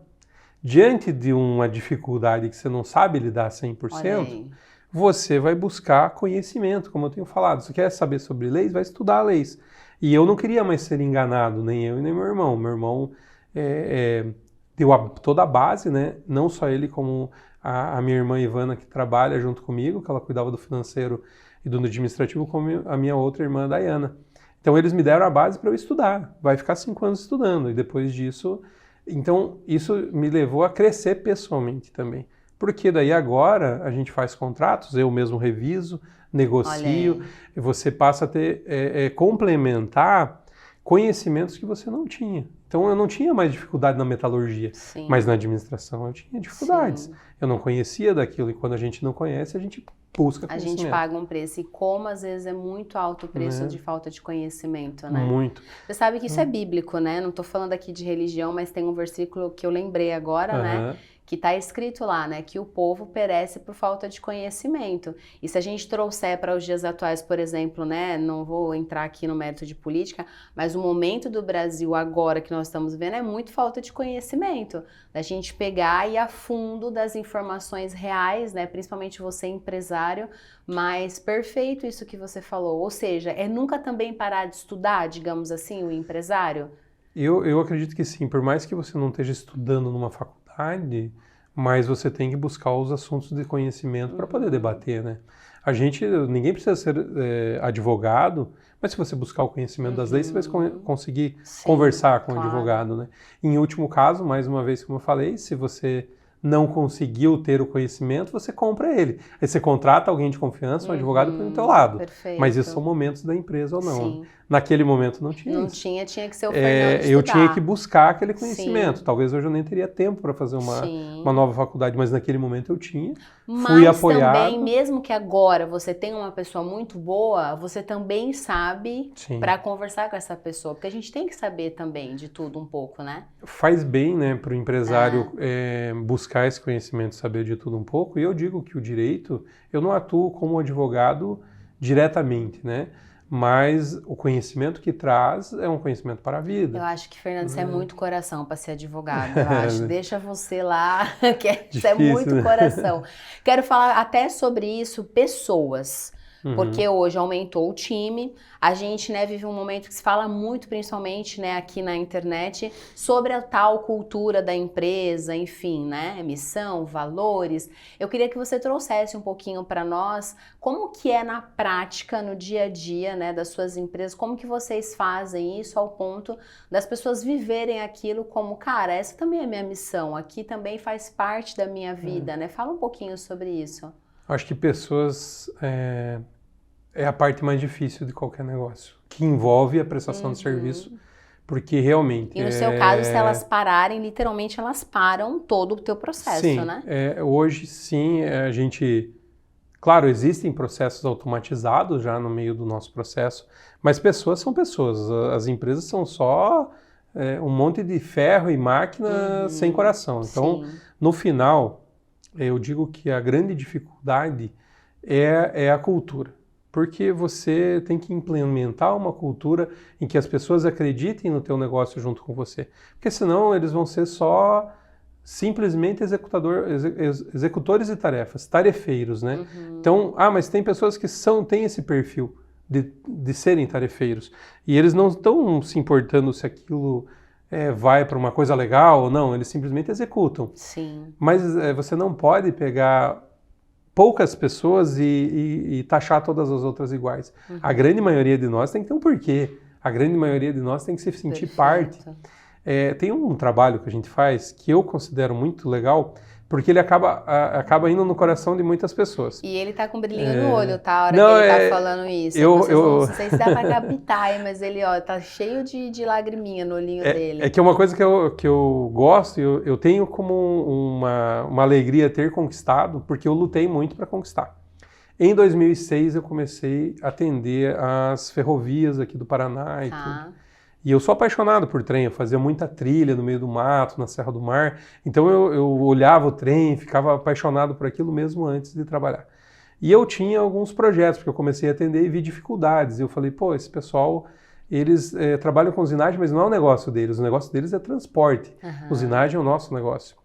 Diante de uma dificuldade que você não sabe lidar 100%, você vai buscar conhecimento, como eu tenho falado. Você quer saber sobre leis? Vai estudar leis. E eu não queria mais ser enganado, nem eu e nem meu irmão. Meu irmão deu toda a base, né? Não só ele, como a minha irmã Ivana, que trabalha junto comigo, que ela cuidava do financeiro e do administrativo, como a minha outra irmã, Dayana. Então eles me deram a base para eu estudar. Vai ficar 5 anos estudando. E depois disso... Então isso me levou a crescer pessoalmente também. Porque daí agora a gente faz contratos, eu mesmo reviso, negocio, e você passa a ter, complementar conhecimentos que você não tinha. Então eu não tinha mais dificuldade na metalurgia, mas na administração eu tinha dificuldades. Sim. Eu não conhecia daquilo e quando a gente não conhece, a gente busca conhecimento. A gente paga um preço e como às vezes é muito alto o preço de falta de conhecimento, né? Muito. Você sabe que isso é bíblico, né? Não estou falando aqui de religião, mas tem um versículo que eu lembrei agora, né? Que está escrito lá, né, que o povo perece por falta de conhecimento. E se a gente trouxer para os dias atuais, por exemplo, né, não vou entrar aqui no mérito de política, mas o momento do Brasil agora que nós estamos vendo é muito falta de conhecimento. Da gente pegar e ir a fundo das informações reais, né, principalmente você empresário, mas perfeito isso que você falou. Ou seja, é nunca também parar de estudar, digamos assim, o empresário? Eu acredito que sim, por mais que você não esteja estudando numa faculdade, mas você tem que buscar os assuntos de conhecimento para poder debater, né? Ninguém precisa ser advogado, mas se você buscar o conhecimento das leis, você vai conseguir conversar com o advogado, né? Em último caso, mais uma vez, como eu falei, se você não conseguiu ter o conhecimento, você compra ele. Aí você contrata alguém de confiança, um advogado para o teu lado. Perfeito. Mas esses são momentos da empresa ou não. Sim. Naquele momento não tinha Não isso. tinha que ser o Fernando Eu estudar. tinha que buscar aquele conhecimento. Sim. Talvez hoje eu nem teria tempo para fazer uma nova faculdade, mas naquele momento eu tinha. Fui Mas apoiado. também, mesmo que agora você tenha uma pessoa muito boa, você também sabe para conversar com essa pessoa. Porque a gente tem que saber também de tudo um pouco, né? Faz bem, né, para o empresário buscar esse conhecimento, saber de tudo um pouco. E eu digo que o direito, eu não atuo como advogado diretamente, né? Mas o conhecimento que traz é um conhecimento para a vida. Eu acho que, Fernando, você é muito coração para ser advogado, eu acho. Deixa você lá, que você é muito coração. Quero falar até sobre isso, pessoas. Porque hoje aumentou o time, a gente, né, vive um momento que se fala muito, principalmente, né, aqui na internet, sobre a tal cultura da empresa, enfim, né, missão, valores. Eu queria que você trouxesse um pouquinho para nós como que é na prática, no dia a dia, né, das suas empresas, como que vocês fazem isso ao ponto das pessoas viverem aquilo como, cara, essa também é minha missão, aqui também faz parte da minha vida, né? Fala um pouquinho sobre isso. Acho que pessoas é a parte mais difícil de qualquer negócio, que envolve a prestação de serviço, porque realmente... E no seu caso, se elas pararem, literalmente elas param todo o teu processo, sim, né? Hoje sim, a gente... Claro, existem processos automatizados já no meio do nosso processo, mas pessoas são pessoas, as empresas são só um monte de ferro e máquina sem coração. Então, no final, eu digo que a grande dificuldade é a cultura. Porque você tem que implementar uma cultura em que as pessoas acreditem no teu negócio junto com você. Porque senão eles vão ser só simplesmente executores de tarefas, tarefeiros, né? Então, mas tem pessoas que têm esse perfil de serem tarefeiros. E eles não estão se importando se aquilo vai para uma coisa legal ou não, eles simplesmente executam. Sim. Mas você não pode pegar poucas pessoas e taxar todas as outras iguais. A grande maioria de nós tem que ter um porquê. A grande maioria de nós tem que se sentir parte. Tem um trabalho que a gente faz que eu considero muito legal, porque ele acaba indo no coração de muitas pessoas. E ele tá com brilhinho no olho, tá? A hora que ele tá falando isso. Não sei se dá pra captar, mas ele, tá cheio de lagriminha no olhinho dele. É que é uma coisa que eu gosto, eu tenho como uma alegria ter conquistado, porque eu lutei muito para conquistar. Em 2006 eu comecei a atender as ferrovias aqui do Paraná e tudo. E eu sou apaixonado por trem, eu fazia muita trilha no meio do mato, na Serra do Mar. Então eu olhava o trem, ficava apaixonado por aquilo mesmo antes de trabalhar. E eu tinha alguns projetos, porque eu comecei a atender e vi dificuldades. E eu falei, esse pessoal, eles trabalham com usinagem, mas não é o negócio deles. O negócio deles é transporte. Usinagem é o nosso negócio.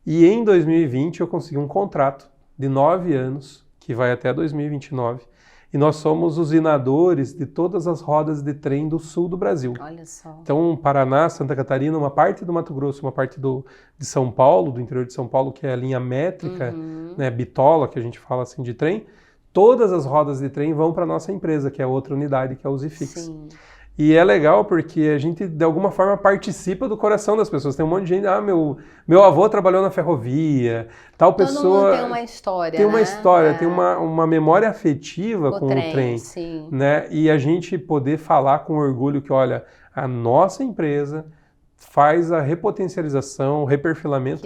E em 2020 eu consegui um contrato de 9 anos, que vai até 2029. E nós somos usinadores de todas as rodas de trem do sul do Brasil. Olha só. Então, Paraná, Santa Catarina, uma parte do Mato Grosso, uma parte de São Paulo, do interior de São Paulo, que é a linha métrica, né, bitola, que a gente fala assim de trem, todas as rodas de trem vão para a nossa empresa, que é outra unidade, que é a Usifix. Sim. E é legal porque a gente, de alguma forma, participa do coração das pessoas. Tem um monte de gente, meu avô trabalhou na ferrovia, tal pessoa... Todo mundo tem uma história, tem uma história, tem uma memória afetiva com o trem. Sim. Né? E a gente poder falar com orgulho que, olha, a nossa empresa faz a repotencialização, o reperfilamento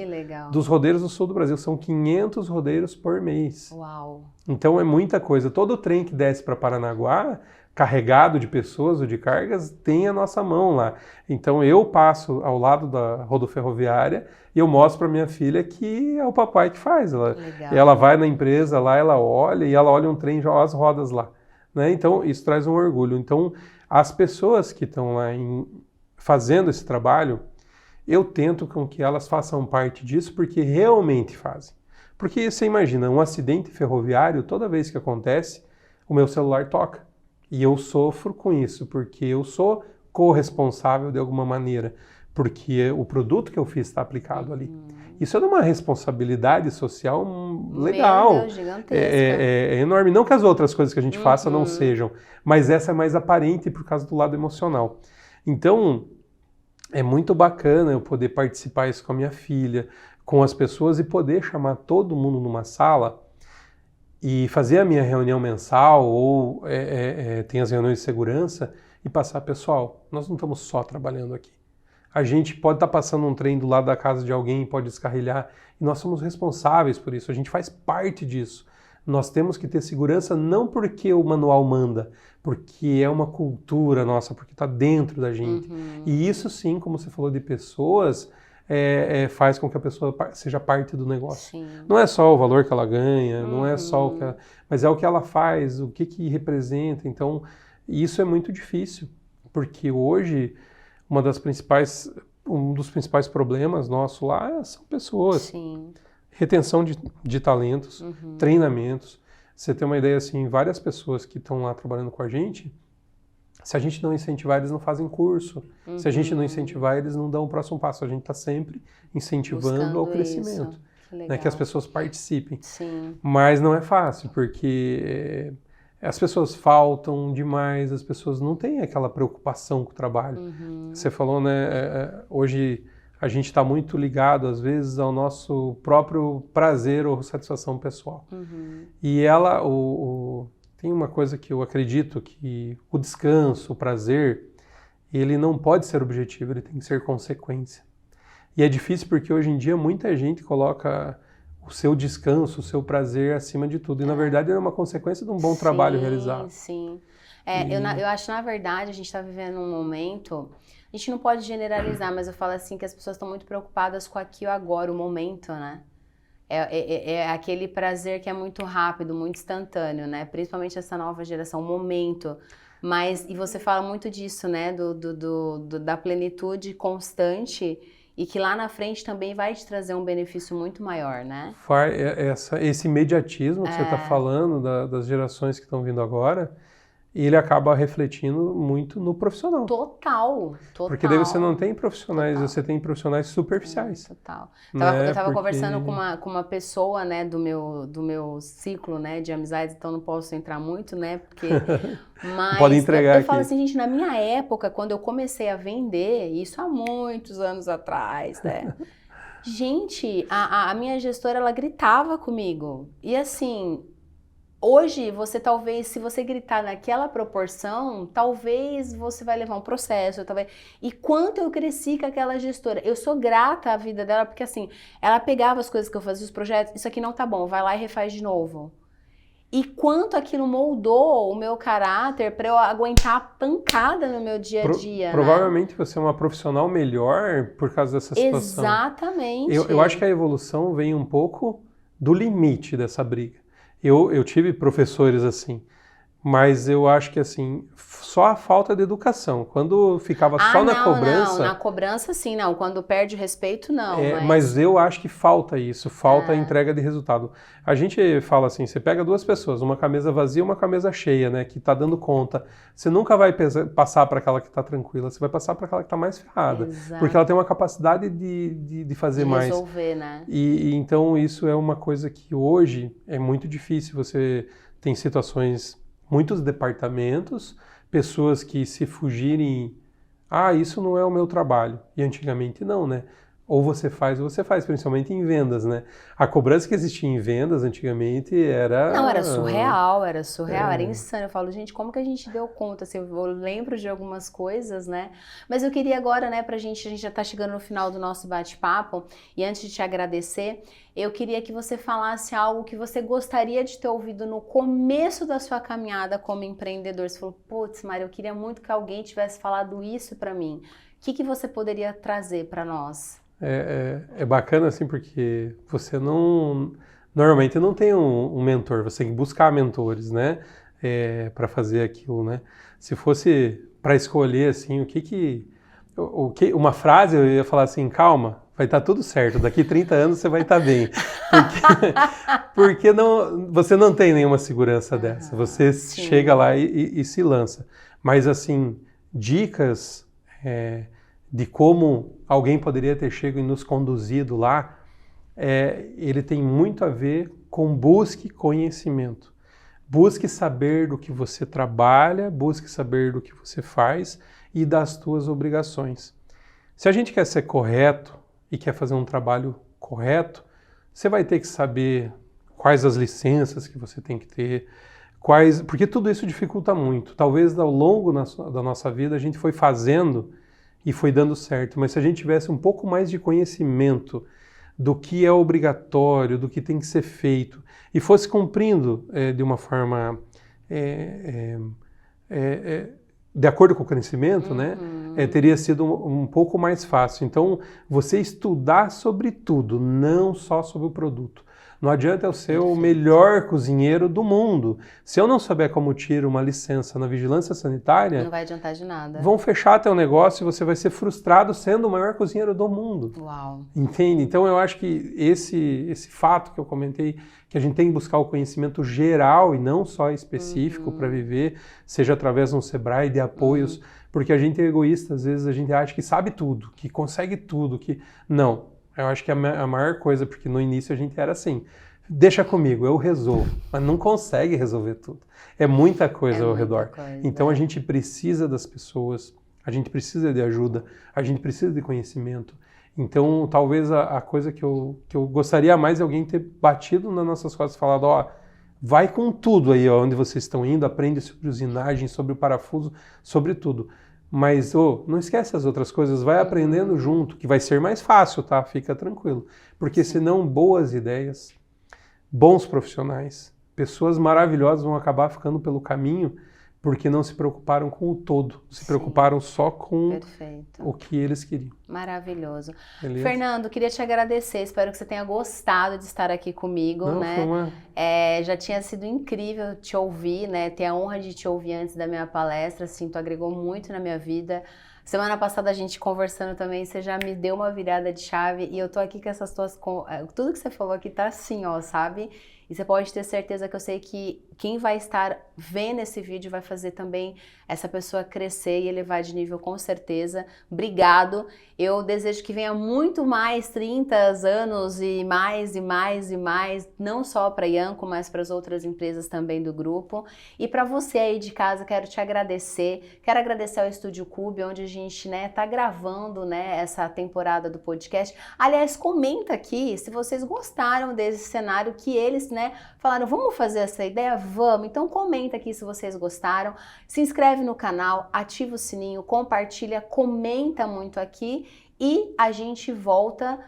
dos rodeiros do sul do Brasil. São 500 rodeiros por mês. Uau! Então é muita coisa. Todo trem que desce para Paranaguá, carregado de pessoas ou de cargas, tem a nossa mão lá. Então eu passo ao lado da rodoferroviária e eu mostro para minha filha que é o papai que faz. Ela vai na empresa lá, ela olha e ela olha um trem já as rodas lá. Né? Então isso traz um orgulho. Então as pessoas que estão lá fazendo esse trabalho, eu tento com que elas façam parte disso porque realmente fazem. Porque você imagina, um acidente ferroviário, toda vez que acontece, o meu celular toca. E eu sofro com isso, porque eu sou corresponsável de alguma maneira, porque o produto que eu fiz está aplicado ali. Isso é uma responsabilidade social legal. Meu Deus, gigantesca. É enorme. Não que as outras coisas que a gente faça não sejam, mas essa é mais aparente por causa do lado emocional. Então, é muito bacana eu poder participar isso com a minha filha, com as pessoas e poder chamar todo mundo numa sala e fazer a minha reunião mensal ou tem as reuniões de segurança e passar, pessoal, nós não estamos só trabalhando aqui. A gente pode estar passando um trem do lado da casa de alguém, pode descarrilhar, e nós somos responsáveis por isso, a gente faz parte disso. Nós temos que ter segurança não porque o manual manda, porque é uma cultura nossa, porque está dentro da gente. E isso sim, como você falou de pessoas, faz com que a pessoa seja parte do negócio. Sim. Não é só o valor que ela ganha, não é só o que ela, mas é o que ela faz, o que representa. Então, isso é muito difícil, porque hoje um dos principais problemas nossos lá são pessoas. Sim. Retenção de talentos, treinamentos. Você tem uma ideia assim, várias pessoas que estão lá trabalhando com a gente, se a gente não incentivar, eles não fazem curso. Se a gente não incentivar, eles não dão o próximo passo. A gente está sempre incentivando Buscando ao crescimento. Que as pessoas participem. Sim. Mas não é fácil, porque as pessoas faltam demais, as pessoas não têm aquela preocupação com o trabalho. Você falou, né? Hoje a gente está muito ligado, às vezes, ao nosso próprio prazer ou satisfação pessoal. E tem uma coisa que eu acredito, que o descanso, o prazer, ele não pode ser objetivo, ele tem que ser consequência. E é difícil porque hoje em dia muita gente coloca o seu descanso, o seu prazer acima de tudo. E na verdade é uma consequência de um bom trabalho realizado. Sim. Eu acho, na verdade, a gente está vivendo um momento, a gente não pode generalizar, mas eu falo assim que as pessoas estão muito preocupadas com aqui e agora, o momento, né? É aquele prazer que é muito rápido, muito instantâneo, né? Principalmente essa nova geração, o momento. E você fala muito disso, né? Da plenitude constante e que lá na frente também vai te trazer um benefício muito maior, né? Esse imediatismo que você está falando das gerações que estão vindo agora, ele acaba refletindo muito no profissional. Total. Porque daí você não tem profissionais, você tem profissionais superficiais. Total. Eu estava conversando com uma pessoa, né, do meu ciclo, né, de amizades, então não posso entrar muito, né, porque... Mas pode entregar eu falo assim, gente, na minha época, quando eu comecei a vender, isso há muitos anos atrás, né, gente, a minha gestora, ela gritava comigo. E assim... Hoje, você talvez, se você gritar naquela proporção, talvez você vai levar um processo, talvez... E quanto eu cresci com aquela gestora. Eu sou grata à vida dela, porque assim, ela pegava as coisas que eu fazia, os projetos, isso aqui não tá bom, vai lá e refaz de novo. E quanto aquilo moldou o meu caráter para eu aguentar a pancada no meu dia a dia, Provavelmente você é uma profissional melhor por causa dessa situação. Exatamente. Eu acho que a evolução vem um pouco do limite dessa briga. Eu tive professores assim, mas eu acho que assim, só a falta de educação. Quando ficava só na cobrança... Não, na cobrança sim, não. Quando perde o respeito, não. Mas eu acho que falta isso, falta a entrega de resultado. A gente fala assim, você pega duas pessoas, uma com a mesa vazia e uma com a mesa cheia, né, que está dando conta. Você nunca vai passar para aquela que está tranquila, você vai passar para aquela que está mais ferrada. Exato. Porque ela tem uma capacidade de fazer mais. De resolver, né? E então isso é uma coisa que hoje é muito difícil. Você tem situações... Muitos departamentos, pessoas que se fugirem, isso não é o meu trabalho. E antigamente não, né? Ou você faz, principalmente em vendas, né? A cobrança que existia em vendas antigamente era... Não, era surreal, era insano. Eu falo, gente, como que a gente deu conta? Assim, eu lembro de algumas coisas, né? Mas eu queria agora, né, a gente já tá chegando no final do nosso bate-papo, e antes de te agradecer, eu queria que você falasse algo que você gostaria de ter ouvido no começo da sua caminhada como empreendedor. Você falou, putz, Mari, eu queria muito que alguém tivesse falado isso para mim. O que você poderia trazer para nós? É bacana assim porque você normalmente não tem um mentor, você tem que buscar mentores, né, para fazer aquilo, né. Se fosse para escolher assim uma frase, eu ia falar assim, calma, vai estar tudo certo, daqui 30 anos você vai estar bem, porque você não tem nenhuma segurança dessa, você chega lá e se lança, mas assim, dicas de como alguém poderia ter chegado e nos conduzido lá, ele tem muito a ver com busque conhecimento. Busque saber do que você trabalha, busque saber do que você faz e das suas obrigações. Se a gente quer ser correto e quer fazer um trabalho correto, você vai ter que saber quais as licenças que você tem que ter, porque tudo isso dificulta muito. Talvez ao longo da nossa vida a gente foi fazendo e foi dando certo, mas se a gente tivesse um pouco mais de conhecimento do que é obrigatório, do que tem que ser feito, e fosse cumprindo de uma forma de acordo com o crescimento, né, teria sido um pouco mais fácil. Então, você estudar sobre tudo, não só sobre o produto. Não adianta eu ser o melhor cozinheiro do mundo. Se eu não souber como tiro uma licença na vigilância sanitária... Não vai adiantar de nada. Vão fechar teu negócio e você vai ser frustrado sendo o maior cozinheiro do mundo. Uau! Entende? Então eu acho que esse fato que eu comentei, que a gente tem que buscar o conhecimento geral e não só específico para viver, seja através de um Sebrae, de apoios, porque a gente é egoísta, às vezes a gente acha que sabe tudo, que consegue tudo, que... Não. Eu acho que a maior coisa, porque no início a gente era assim, deixa comigo, eu resolvo, mas não consegue resolver tudo. É muita coisa ao redor. Então a gente precisa das pessoas, a gente precisa de ajuda, a gente precisa de conhecimento. Então talvez a coisa que eu gostaria mais é alguém ter batido nas nossas costas e falado, ó, vai com tudo aí ó, onde vocês estão indo, aprende sobre usinagem, sobre o parafuso, sobre tudo. Mas não esquece as outras coisas, vai aprendendo junto, que vai ser mais fácil, tá? Fica tranquilo. Porque senão boas ideias, bons profissionais, pessoas maravilhosas vão acabar ficando pelo caminho porque não se preocuparam com o todo, se preocuparam só com o que eles queriam. Maravilhoso. Beleza? Fernando, queria te agradecer, espero que você tenha gostado de estar aqui comigo, né? Já tinha sido incrível te ouvir, né? Ter a honra de te ouvir antes da minha palestra, assim, tu agregou muito na minha vida. Semana passada a gente conversando também, você já me deu uma virada de chave e eu tô aqui com essas tuas... Tudo que você falou aqui tá assim, ó, sabe? E você pode ter certeza que eu sei que quem vai estar vendo esse vídeo vai fazer também essa pessoa crescer e elevar de nível com certeza. Obrigado. Eu desejo que venha muito mais 30 anos e mais e mais e mais, não só para a Ianco, mas para as outras empresas também do grupo. E para você aí de casa, quero te agradecer. Quero agradecer ao Estúdio Cube, onde a gente tá gravando essa temporada do podcast. Aliás, comenta aqui se vocês gostaram desse cenário que eles falaram, vamos fazer essa ideia? Vamos! Então comenta aqui se vocês gostaram, se inscreve no canal, ativa o sininho, compartilha, comenta muito aqui e a gente volta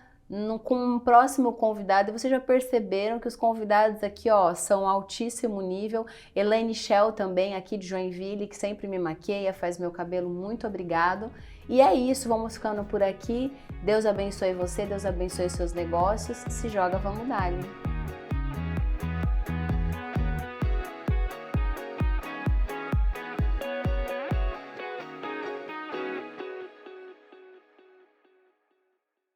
com um próximo convidado. E vocês já perceberam que os convidados aqui, ó, são altíssimo nível. Elaine Shell também, aqui de Joinville, que sempre me maqueia, faz meu cabelo, muito obrigado. E é isso, vamos ficando por aqui. Deus abençoe você, Deus abençoe seus negócios. Se joga, vamos dar, hein?